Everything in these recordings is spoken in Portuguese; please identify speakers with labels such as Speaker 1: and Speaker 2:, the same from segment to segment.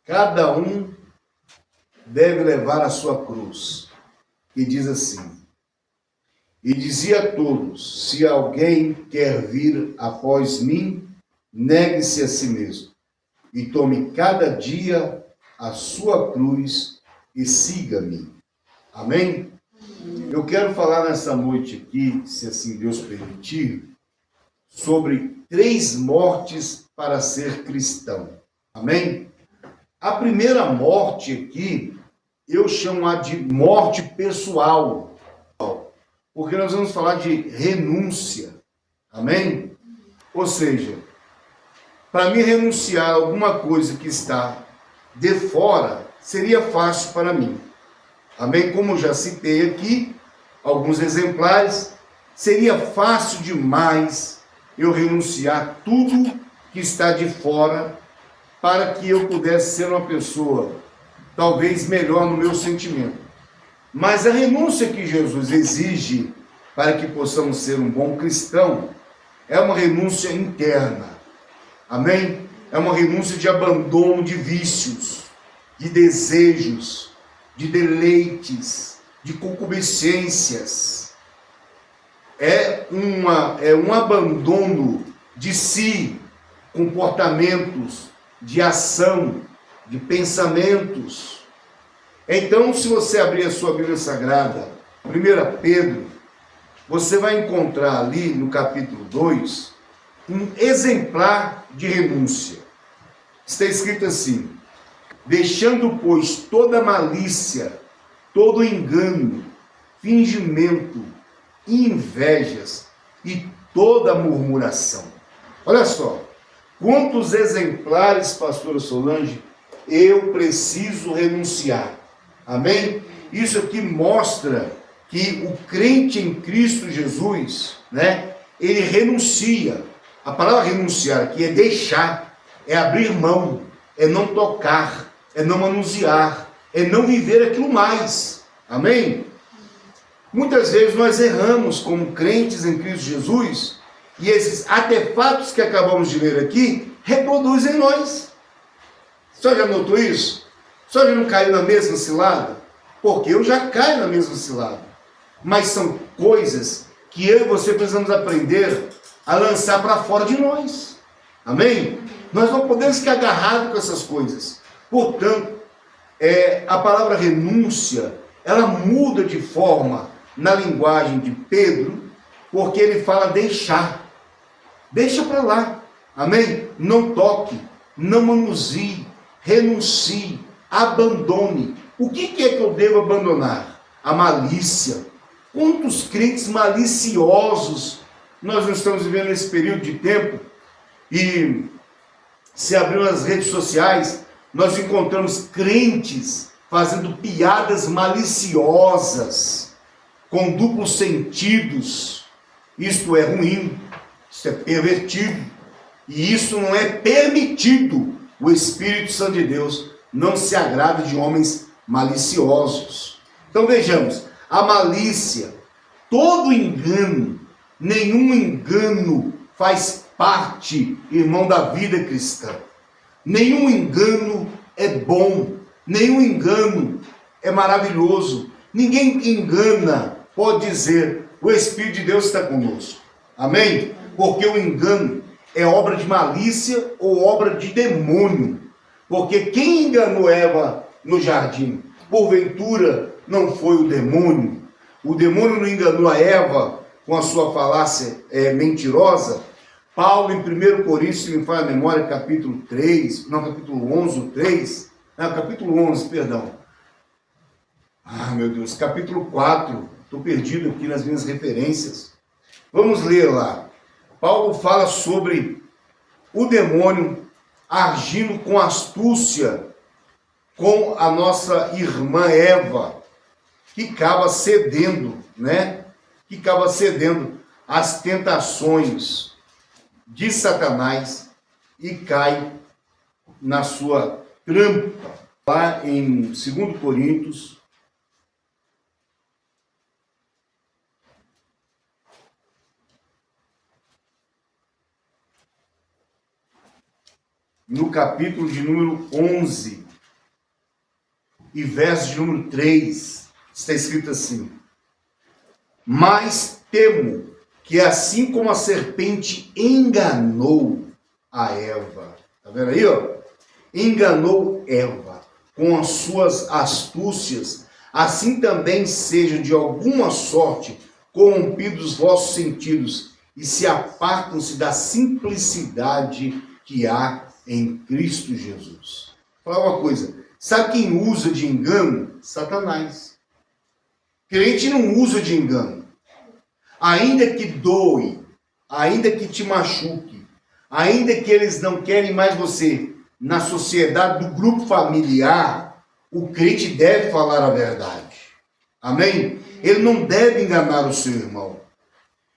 Speaker 1: Cada um deve levar a sua cruz. E diz assim: e dizia a todos: se alguém quer vir após mim, negue-se a si mesmo, e tome cada dia a sua cruz e siga-me. Amém? Eu quero falar nessa noite aqui, se assim Deus permitir, sobre 3 mortes para ser cristão. Amém? A primeira morte aqui, eu chamo de morte pessoal, porque nós vamos falar de renúncia. Amém? Ou seja, para mim renunciar a alguma coisa que está de fora, seria fácil para mim. Amém? Como eu já citei aqui, alguns exemplares, seria fácil demais eu renunciar tudo que está de fora para que eu pudesse ser uma pessoa talvez melhor no meu sentimento. Mas a renúncia que Jesus exige para que possamos ser um bom cristão é uma renúncia interna. Amém? É uma renúncia de abandono de vícios, de desejos, de deleites, de concupiscências. É um abandono de si, comportamentos, de ação, de pensamentos. Então, se você abrir a sua Bíblia Sagrada, 1 Pedro, você vai encontrar ali no capítulo 2, um exemplar de renúncia. Está escrito assim: deixando, pois, toda malícia, todo engano, fingimento, invejas e toda murmuração. Olha só, quantos exemplares, pastora Solange, eu preciso renunciar. Amém? Isso aqui mostra que o crente em Cristo Jesus, ele renuncia. A palavra renunciar aqui é deixar, é abrir mão, é não tocar, é não manusear, é não viver aquilo mais. Amém? Muitas vezes nós erramos como crentes em Cristo Jesus, e esses artefatos que acabamos de ler aqui reproduzem em nós. O senhor já notou isso? O senhor já não caiu na mesma cilada? Porque eu já caio na mesma cilada. Mas são coisas que eu e você precisamos aprender a lançar para fora de nós. Amém? Nós não podemos ficar agarrados com essas coisas. Portanto, a palavra renúncia, ela muda de forma na linguagem de Pedro, porque ele fala deixar. Deixa para lá. Amém? Não toque, não manuseie, renuncie, abandone. O que é que eu devo abandonar? A malícia. Quantos crentes maliciosos nós não estamos vivendo nesse período de tempo? E se abrir nas redes sociais, nós encontramos crentes fazendo piadas maliciosas, com duplos sentidos. Isto é ruim, isso é pervertido, e isso não é permitido. O Espírito Santo de Deus não se agrada de homens maliciosos. Então vejamos, a malícia, todo engano, nenhum engano faz parte, irmão, da vida cristã. Nenhum engano é bom, nenhum engano é maravilhoso. Ninguém que engana pode dizer: o Espírito de Deus está conosco. Amém? Porque o engano é obra de malícia ou obra de demônio. Porque quem enganou Eva no jardim, porventura, não foi o demônio. O demônio não enganou a Eva com a sua falácia mentirosa. Paulo, em 1 Coríntios, se me falha a memória, capítulo 11, 3. Não, capítulo 11, perdão. Meu Deus, capítulo 4. Estou perdido aqui nas minhas referências. Vamos ler lá. Paulo fala sobre o demônio agindo com astúcia com a nossa irmã Eva, que acaba cedendo, Que acaba cedendo às tentações de Satanás e cai na sua trampa. Lá em 2 Coríntios, no capítulo de número 11, e verso de número 3, está escrito assim: mas temo que assim como a serpente enganou a Eva, tá vendo aí, ó? Enganou Eva com as suas astúcias, assim também sejam de alguma sorte corrompidos os vossos sentidos e se apartam-se da simplicidade que há em Cristo Jesus. Vou falar uma coisa, sabe quem usa de engano? Satanás. Crente não usa de engano. Ainda que doe, ainda que te machuque, ainda que eles não querem mais você na sociedade do grupo familiar, o crente deve falar a verdade. Amém? Ele não deve enganar o seu irmão.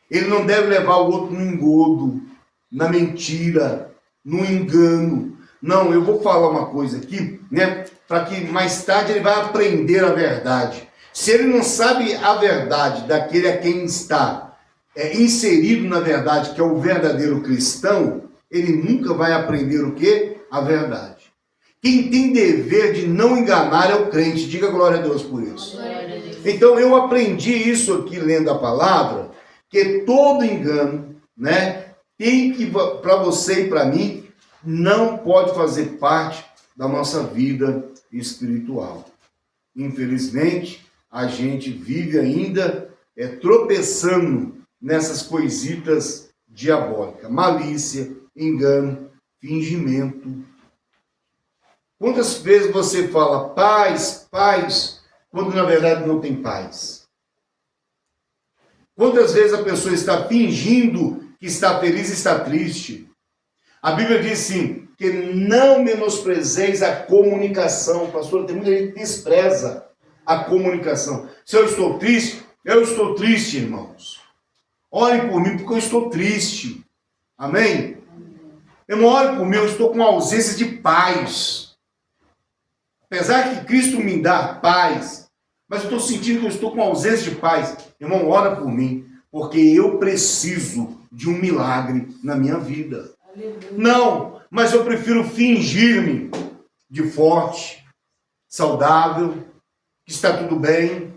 Speaker 1: Ele não deve levar o outro no engodo, na mentira, no engano. Não, eu vou falar uma coisa aqui, né? Para que mais tarde ele vai aprender a verdade. Se ele não sabe a verdade daquele a quem está inserido na verdade, que é o verdadeiro cristão, ele nunca vai aprender o quê? A verdade. Quem tem dever de não enganar é o crente. Diga glória a Deus por isso. Então eu aprendi isso aqui lendo a palavra, que todo engano, né, tem que, para você e para mim, não pode fazer parte da nossa vida espiritual. Infelizmente, a gente vive ainda tropeçando nessas coisitas diabólicas. Malícia, engano, fingimento. Quantas vezes você fala paz, paz, quando na verdade não tem paz? Quantas vezes a pessoa está fingindo que está feliz e está triste? A Bíblia diz assim, que não menosprezeis a comunicação. Pastor, tem muita gente que despreza a comunicação. Se eu estou triste, irmãos. Orem por mim porque eu estou triste. Amém? Irmão, ore por mim, eu estou com ausência de paz. Apesar que Cristo me dá paz, mas eu estou sentindo que eu estou com ausência de paz. Irmão, ora por mim, porque eu preciso de um milagre na minha vida. Aleluia. Não, mas eu prefiro fingir-me de forte, saudável, que está tudo bem,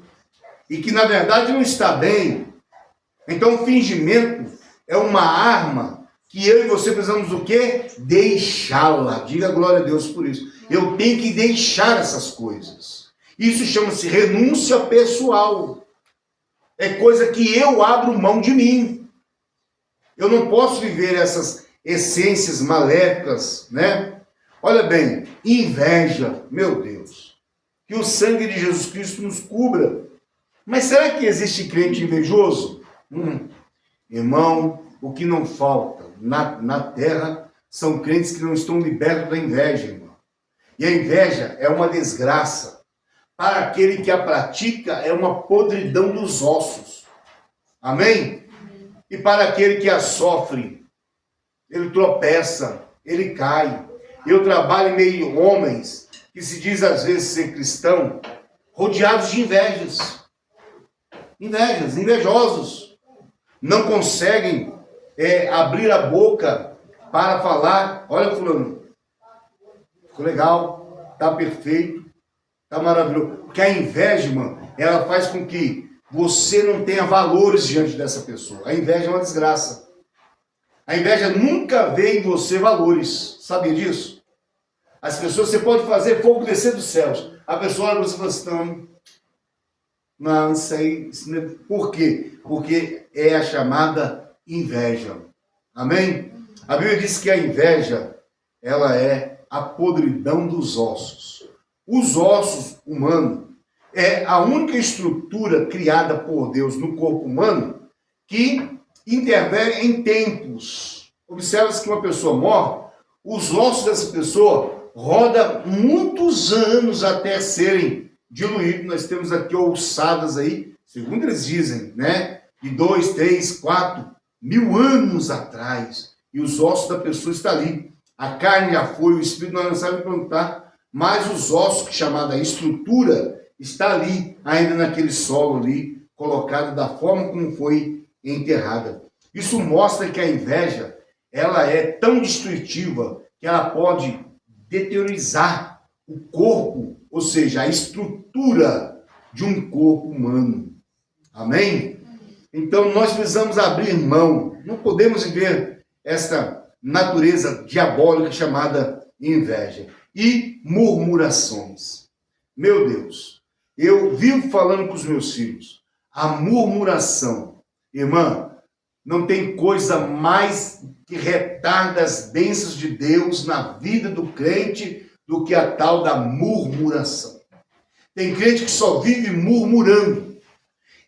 Speaker 1: e que na verdade não está bem. Então o fingimento é uma arma que eu e você precisamos o quê? Deixá-la. Diga glória a Deus por isso. Eu tenho que deixar essas coisas. Isso chama-se renúncia pessoal. É coisa que eu abro mão de mim. Eu não posso viver essas essências maléficas, né? Olha bem, inveja, meu Deus. Que o sangue de Jesus Cristo nos cubra. Mas será que existe crente invejoso? Irmão, o que não falta na terra são crentes que não estão libertos da inveja, irmão. E a inveja é uma desgraça. Para aquele que a pratica, é uma podridão dos ossos. Amém? E para aquele que a sofre, ele tropeça, ele cai. Eu trabalho em meio de homens que se diz às vezes ser cristão, rodeados de invejas. Invejosos. Não conseguem abrir a boca para falar, olha fulano, ficou legal, está perfeito, está maravilhoso. Porque a inveja, irmão, ela faz com que você não tenha valores diante dessa pessoa. A inveja é uma desgraça. A inveja nunca vê em você valores. Sabia disso? As pessoas, você pode fazer fogo descer dos céus. A pessoa olha para você e fala assim, não, isso aí... Por quê? Porque é a chamada inveja. Amém? A Bíblia diz que a inveja, ela é a podridão dos ossos. Os ossos humanos é a única estrutura criada por Deus no corpo humano que intervém em tempos. Observa-se que uma pessoa morre, os ossos dessa pessoa rodam muitos anos até serem diluídos. Nós temos aqui ossadas aí, segundo eles dizem, né? De 2, 3, 4 mil anos atrás. E os ossos da pessoa estão ali. A carne já foi, o espírito nós não sabemos plantar, mas os ossos, que chamada estrutura, está ali, ainda naquele solo ali, colocado da forma como foi enterrada. Isso mostra que a inveja, ela é tão destrutiva que ela pode deteriorizar o corpo ou seja, a estrutura de um corpo humano. Amém? Então nós precisamos abrir mão, não podemos viver esta natureza diabólica chamada inveja e murmurações. Meu Deus, eu vivo falando com os meus filhos, a murmuração, irmã, não tem coisa mais que retarda as bênçãos de Deus na vida do crente do que a tal da murmuração. Tem crente que só vive murmurando.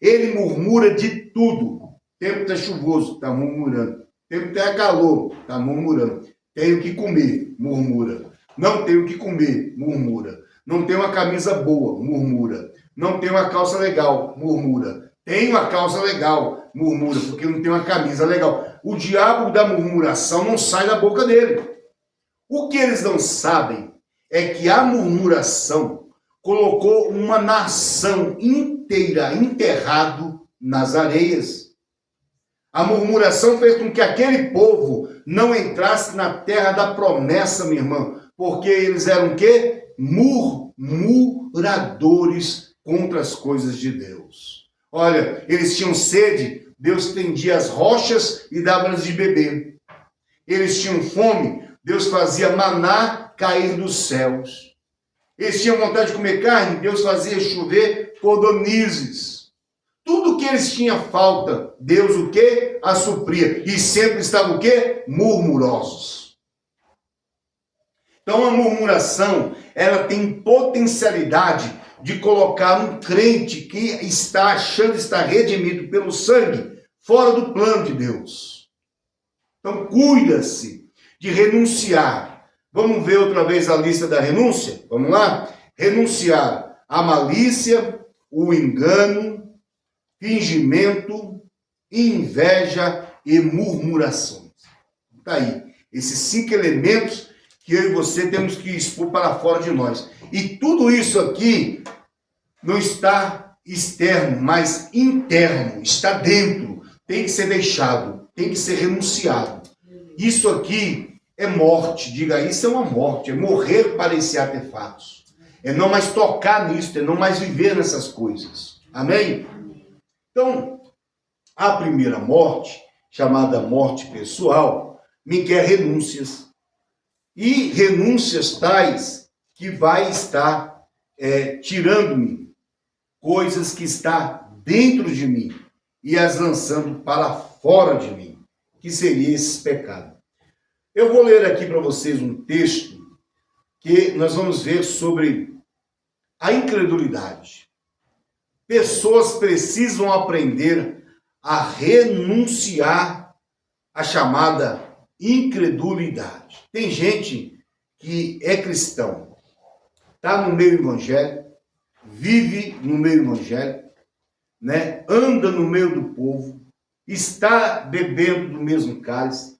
Speaker 1: Ele murmura de tudo. O tempo está chuvoso, está murmurando. O tempo está calor, está murmurando. Tenho que comer, murmura. Não tenho que comer, murmura. Não tenho uma camisa boa, murmura. Não tenho uma calça legal, murmura. Tenho uma calça legal, murmura, porque não tem uma camisa legal. O diabo da murmuração não sai da boca dele. O que eles não sabem é que a murmuração colocou uma nação inteira enterrado nas areias. A murmuração fez com que aquele povo não entrasse na terra da promessa, minha irmã, porque eles eram o quê? Murmuradores contra as coisas de Deus. Olha, eles tinham sede, Deus tendia as rochas e dava-lhes de beber. Eles tinham fome, Deus fazia maná cair dos céus. Eles tinham vontade de comer carne, Deus fazia chover codornizes. Tudo que eles tinham falta, Deus o quê? A supria. E sempre estavam o quê? Murmurosos. Então a murmuração, ela tem potencialidade de colocar um crente que está achando estar redimido pelo sangue fora do plano de Deus. Então cuida-se de renunciar. Vamos ver outra vez a lista da renúncia? Vamos lá? Renunciar à malícia, o engano, fingimento, inveja e murmurações. Está aí. Esses 5 elementos que eu e você temos que expor para fora de nós. E tudo isso aqui não está externo, mas interno, está dentro. Tem que ser deixado, tem que ser renunciado. Isso aqui é morte, diga, isso é uma morte, é morrer para esses artefatos. É não mais tocar nisso, é não mais viver nessas coisas. Amém? Então, a primeira morte, chamada morte pessoal, me quer renúncias. E renúncias tais que vai estar tirando-me coisas que está dentro de mim e as lançando para fora de mim, que seria esse pecado. Eu vou ler aqui para vocês um texto que nós vamos ver sobre a incredulidade. Pessoas precisam aprender a renunciar à chamada incredulidade. Tem gente que é cristão, está no meio evangélico, vive no meio evangélico, né? Anda no meio do povo, está bebendo do mesmo cálice,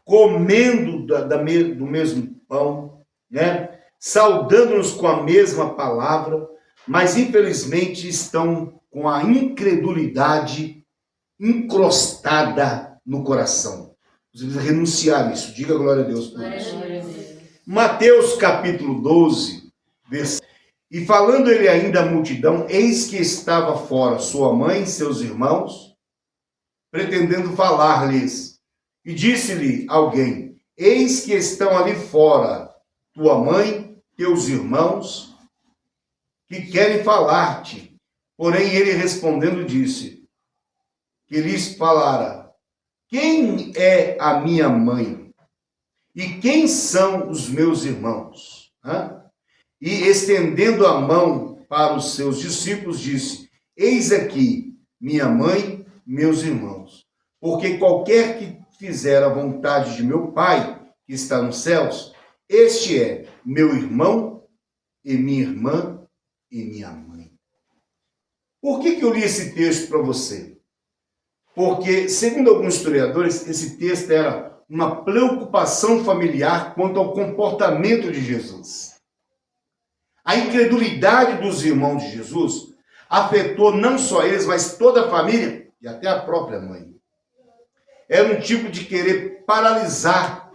Speaker 1: comendo do mesmo pão, né? Saudando-nos com a mesma palavra, mas infelizmente estão com a incredulidade encrostada no coração. Você precisa renunciar a isso. Diga glória a Deus por isso. Mateus capítulo 12, versículo. E falando ele ainda à multidão, eis que estava fora sua mãe e seus irmãos, pretendendo falar-lhes. E disse-lhe alguém, eis que estão ali fora tua mãe, teus irmãos, que querem falar-te. Porém ele respondendo disse, que lhes falara, quem é a minha mãe? E quem são os meus irmãos? E estendendo a mão para os seus discípulos, disse, eis aqui minha mãe, meus irmãos. Porque qualquer que fizer a vontade de meu Pai, que está nos céus, este é meu irmão e minha irmã e minha mãe. Por que eu li esse texto para você? Porque, segundo alguns historiadores, esse texto era uma preocupação familiar quanto ao comportamento de Jesus. A incredulidade dos irmãos de Jesus afetou não só eles, mas toda a família e até a própria mãe. Era um tipo de querer paralisar,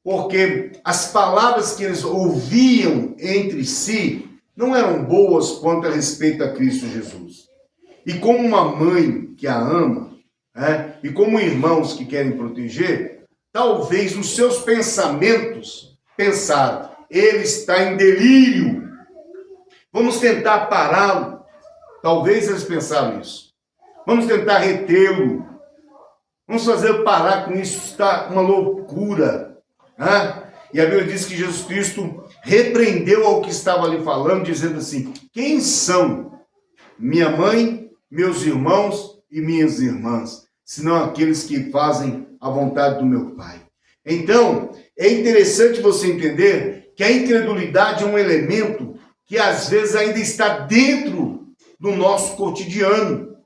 Speaker 1: porque as palavras que eles ouviam entre si não eram boas quanto a respeito a Cristo Jesus. E como uma mãe que a ama, e como irmãos que querem proteger, talvez os seus pensamentos pensaram, ele está em delírio, vamos tentar pará-lo. Talvez eles pensaram isso. Vamos tentar retê-lo. Vamos fazer parar com isso, está uma loucura. E a Bíblia diz que Jesus Cristo repreendeu ao que estava ali falando, dizendo assim, quem são minha mãe, meus irmãos e minhas irmãs, senão aqueles que fazem a vontade do meu Pai. Então, é interessante você entender que a incredulidade é um elemento que às vezes ainda está dentro do nosso cotidiano.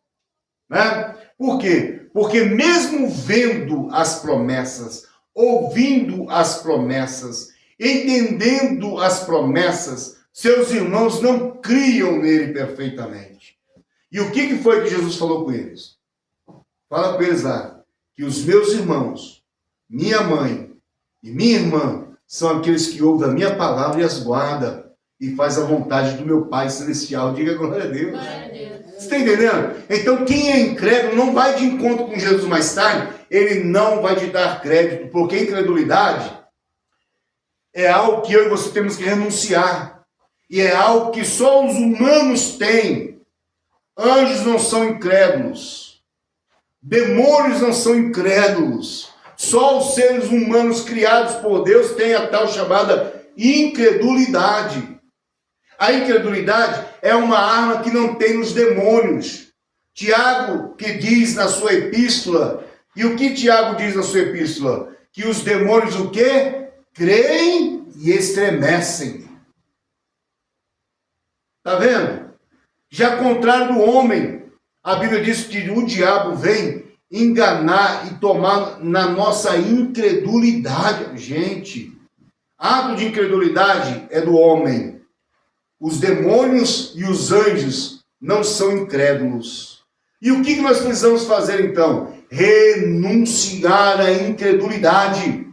Speaker 1: Por quê? Porque mesmo vendo as promessas, ouvindo as promessas, entendendo as promessas, seus irmãos não criam nele perfeitamente. E o que foi que Jesus falou com eles? Fala com eles lá, que os meus irmãos, minha mãe e minha irmã, são aqueles que ouvem a minha palavra e as guardam, e faz a vontade do meu Pai Celestial. Diga glória a Deus. Glória a Deus. Você está entendendo? Então quem é incrédulo não vai de encontro com Jesus mais tarde, ele não vai te dar crédito, porque a incredulidade é algo que eu e você temos que renunciar. E é algo que só os humanos têm. Anjos não são incrédulos. Demônios não são incrédulos. Só os seres humanos criados por Deus têm a tal chamada incredulidade. A incredulidade é uma arma que não tem os demônios. Tiago, que diz na sua epístola, e o que Tiago diz na sua epístola? Que os demônios o quê? Creem e estremecem. Está vendo? Já ao contrário do homem, a Bíblia diz que o diabo vem enganar e tomar na nossa incredulidade. Gente, ato de incredulidade é do homem. Os demônios e os anjos não são incrédulos. E o que nós precisamos fazer então? Renunciar à incredulidade.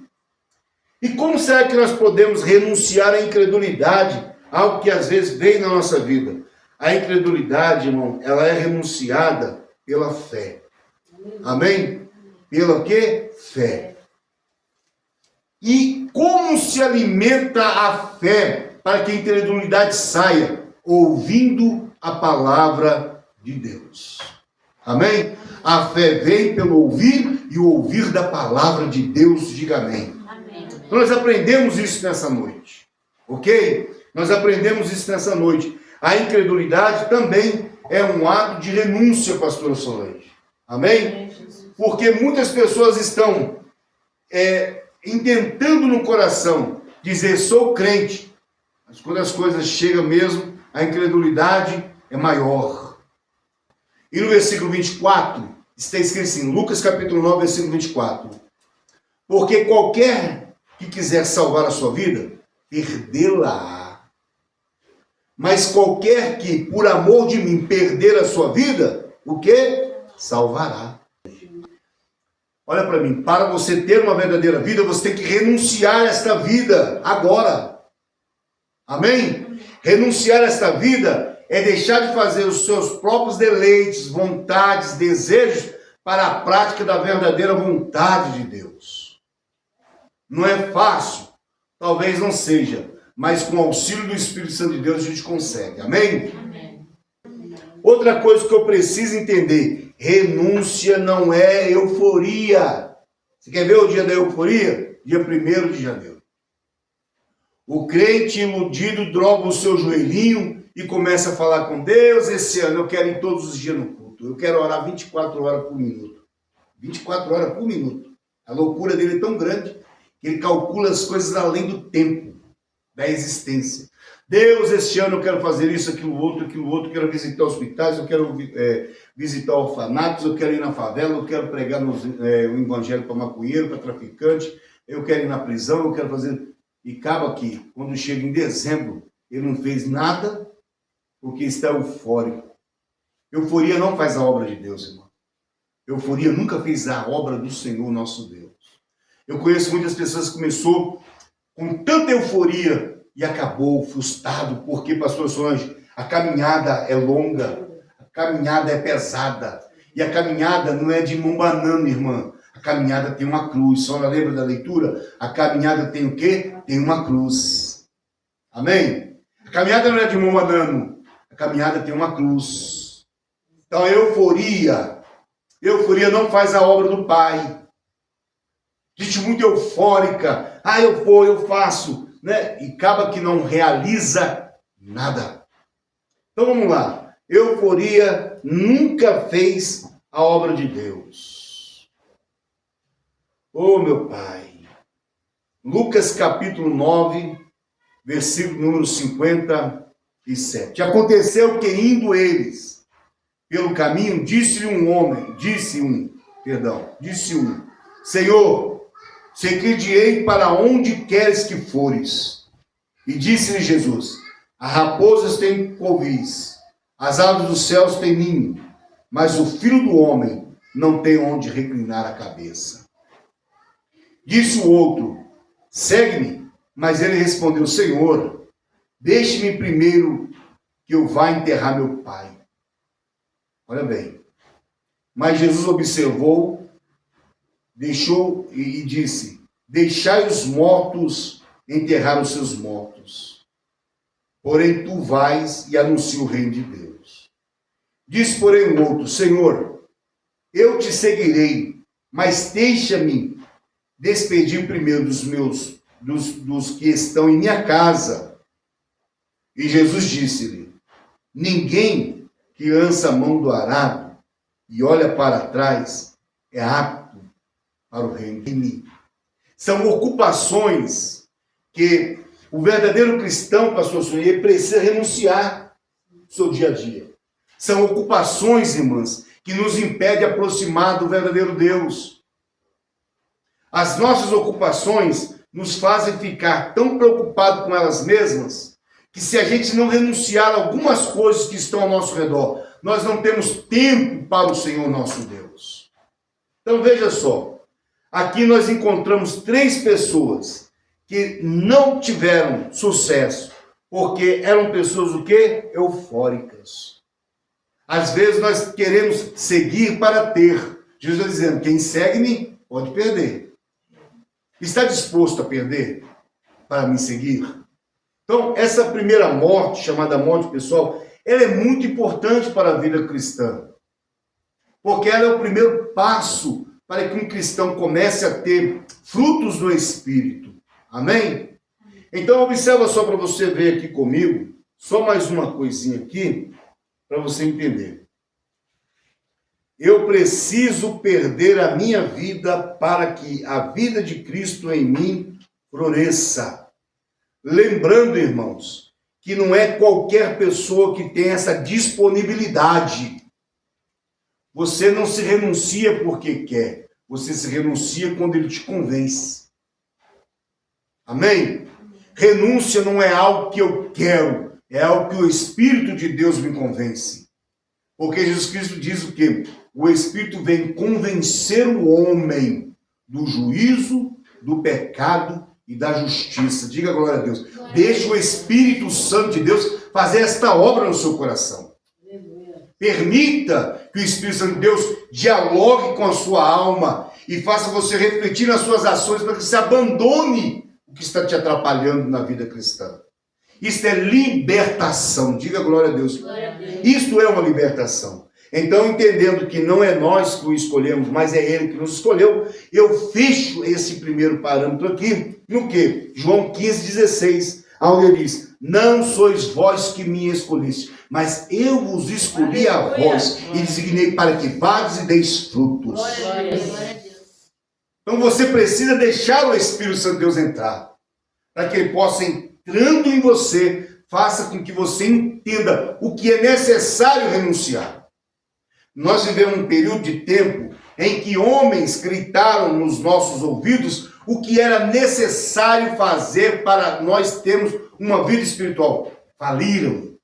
Speaker 1: E como será que nós podemos renunciar à incredulidade? Algo que às vezes vem na nossa vida. A incredulidade, irmão, ela é renunciada pela fé. Amém? Pela quê? Fé. E como se alimenta a fé para que a incredulidade saia? Ouvindo a palavra de Deus. Amém? A fé vem pelo ouvir e o ouvir da palavra de Deus. Diga amém. Amém. Então nós aprendemos isso nessa noite. Ok? Nós aprendemos isso nessa noite. A incredulidade também é um ato de renúncia, pastora Solange. Amém? Porque muitas pessoas estão intentando no coração dizer sou crente, mas quando as coisas chegam mesmo, a incredulidade é maior. E no versículo 24, está escrito assim, Lucas capítulo 9, versículo 24. Porque qualquer que quiser salvar a sua vida, perdê-la-á. Mas qualquer que, por amor de mim, perder a sua vida, o quê? Salvará. Olha para mim, para você ter uma verdadeira vida, você tem que renunciar a esta vida agora. Amém? Renunciar a esta vida é deixar de fazer os seus próprios deleites, vontades, desejos, para a prática da verdadeira vontade de Deus. Não é fácil, talvez não seja, mas com o auxílio do Espírito Santo de Deus a gente consegue. Amém? Amém. Outra coisa que eu preciso entender, renúncia não é euforia. Você quer ver o dia da euforia? Dia 1º de janeiro. O crente iludido droga o seu joelhinho e começa a falar com Deus, esse ano eu quero ir todos os dias no culto. Eu quero orar 24 horas por minuto. 24 horas por minuto. A loucura dele é tão grande que ele calcula as coisas além do tempo, da existência. Deus, este ano eu quero fazer isso, aquilo outro, eu quero visitar hospitais, eu quero visitar orfanatos, eu quero ir na favela, eu quero pregar o evangelho para maconheiro, para traficante, eu quero ir na prisão, eu quero fazer... E acaba que, quando chega em dezembro, ele não fez nada, porque está eufórico. Euforia não faz a obra de Deus, irmão. Euforia nunca fez a obra do Senhor nosso Deus. Eu conheço muitas pessoas que começou com tanta euforia e acabou frustrado, porque, pastor Solange, a caminhada é longa, a caminhada é pesada, e a caminhada não é de mão banana, irmã. A caminhada tem uma cruz. Só lembra da leitura? A caminhada tem o quê? Tem uma cruz. Amém? A caminhada não é de mão banana. A caminhada tem uma cruz. Então a euforia não faz a obra do Pai. Gente muito eufórica. Ah, eu vou, eu faço. Né? E acaba que não realiza nada. Então vamos lá. Euforia nunca fez a obra de Deus. Oh, meu Pai. Lucas capítulo 9, versículo número 57. Aconteceu que indo eles pelo caminho, disse um, Senhor, seguir-te-ei para onde queres que fores. E disse-lhe Jesus, as raposas têm covis, as aves dos céus têm ninho, mas o Filho do Homem não tem onde reclinar a cabeça. Disse o outro, segue-me. Mas ele respondeu, Senhor, deixe-me primeiro que eu vá enterrar meu pai. Olha bem. Mas Jesus observou, deixou e disse, deixai os mortos enterrar os seus mortos. Porém, tu vais e anuncia o reino de Deus. Disse, porém, o outro, Senhor, eu te seguirei, mas deixa-me despedir primeiro dos que estão em minha casa. E Jesus disse-lhe, ninguém que lança a mão do arado e olha para trás é apto para o reino de mim. São ocupações que o verdadeiro cristão, pastor Sonia, precisa renunciar no seu dia a dia. São ocupações, irmãs, que nos impedem de aproximar do verdadeiro Deus. As nossas ocupações nos fazem ficar tão preocupados com elas mesmas, que se a gente não renunciar a algumas coisas que estão ao nosso redor, nós não temos tempo para o Senhor nosso Deus. Então veja só, aqui nós encontramos 3 pessoas que não tiveram sucesso, porque eram pessoas o quê? Eufóricas. Às vezes nós queremos seguir para ter. Jesus está dizendo, quem segue-me pode perder. Está disposto a perder para me seguir? Então, essa primeira morte, chamada morte pessoal, ela é muito importante para a vida cristã. Porque ela é o primeiro passo para que um cristão comece a ter frutos do Espírito. Amém? Então, observa só para você ver aqui comigo, só mais uma coisinha aqui, para você entender. Eu preciso perder a minha vida para que a vida de Cristo em mim floresça. Lembrando, irmãos, que não é qualquer pessoa que tem essa disponibilidade. Você não se renuncia porque quer. Você se renuncia quando ele te convence. Amém? Renúncia não é algo que eu quero. É algo que o Espírito de Deus me convence. Porque Jesus Cristo diz o quê? O Espírito vem convencer o homem do juízo, do pecado e da justiça. Diga glória a Deus. Deixe o Espírito Santo de Deus fazer esta obra no seu coração. Permita que o Espírito Santo de Deus dialogue com a sua alma e faça você refletir nas suas ações para que você abandone o que está te atrapalhando na vida cristã. Isto é libertação. Diga glória a Deus. Glória a Deus. Isto é uma libertação. Então, entendendo que não é nós que o escolhemos, mas é Ele que nos escolheu, eu fecho esse primeiro parâmetro aqui, no que? João 15,16, onde ele diz, não sois vós que me escolheste, mas eu vos escolhi a vós e designei para que vades e deis frutos. Glória a Deus. Então, você precisa deixar o Espírito Santo de Deus entrar, para que ele possa, entrando em você, faça com que você entenda o que é necessário renunciar. Nós vivemos um período de tempo em que homens gritaram nos nossos ouvidos o que era necessário fazer para nós termos uma vida espiritual. Faliram.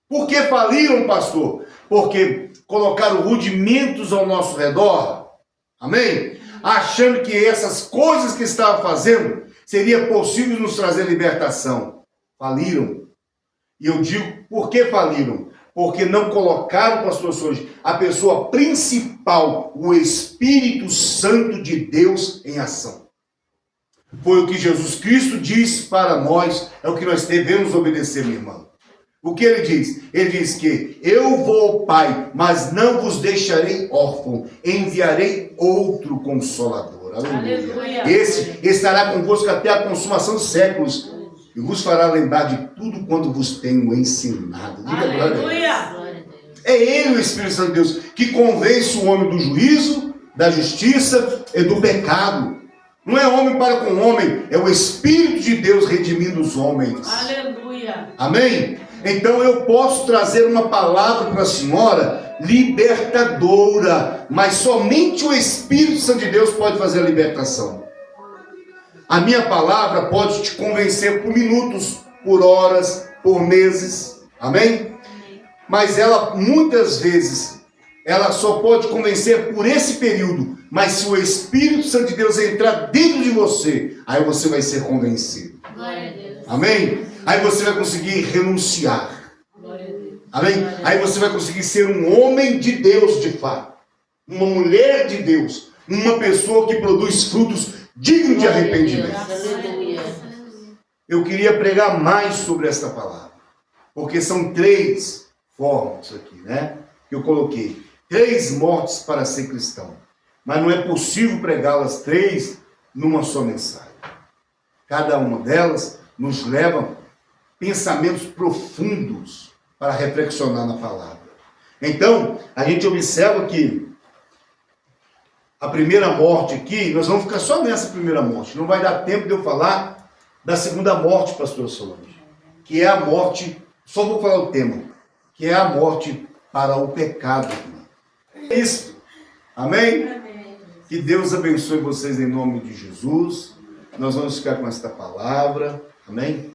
Speaker 1: Por que faliram, pastor? Porque colocaram rudimentos ao nosso redor, amém? Achando que essas coisas que estavam fazendo seria possível nos trazer libertação. Faliram. E eu digo, por que faliram? Porque não colocaram, pastor Soares, a pessoa principal, o Espírito Santo de Deus em ação. Foi o que Jesus Cristo disse para nós, é o que nós devemos obedecer, meu irmão. O que ele diz? Ele diz que eu vou ao Pai, mas não vos deixarei órfão, enviarei outro Consolador. Aleluia. Esse estará convosco até a consumação dos séculos e vos fará lembrar de tudo quanto vos tenho ensinado. Diga aleluia. É ele, o Espírito Santo de Deus, que convence o homem do juízo, da justiça e do pecado. Não é homem para com homem, é o Espírito de Deus redimindo os homens. Aleluia. Amém? Então eu posso trazer uma palavra para a senhora libertadora, mas somente o Espírito Santo de Deus pode fazer a libertação. A minha palavra pode te convencer por minutos, por horas, por meses, amém? Mas ela muitas vezes, ela só pode convencer por esse período, mas se o Espírito Santo de Deus entrar dentro de você, aí você vai ser convencido. Glória a Deus. Amém? Aí você vai conseguir renunciar. Amém? Aí você vai conseguir ser um homem de Deus de fato. Uma mulher de Deus. Uma pessoa que produz frutos dignos de arrependimento. Eu queria pregar mais sobre esta palavra. Porque são 3 formas aqui, né? Que eu coloquei. 3 mortes para ser cristão. Mas não é possível pregá-las 3 numa só mensagem. Cada uma delas nos leva pensamentos profundos para reflexionar na palavra. Então, a gente observa que a primeira morte aqui, nós vamos ficar só nessa primeira morte. Não vai dar tempo de eu falar da segunda morte, pastor Solange, que é a morte, só vou falar o tema, que é a morte para o pecado. É isso. Amém? Amém? Que Deus abençoe vocês em nome de Jesus. Nós vamos ficar com esta palavra. Amém?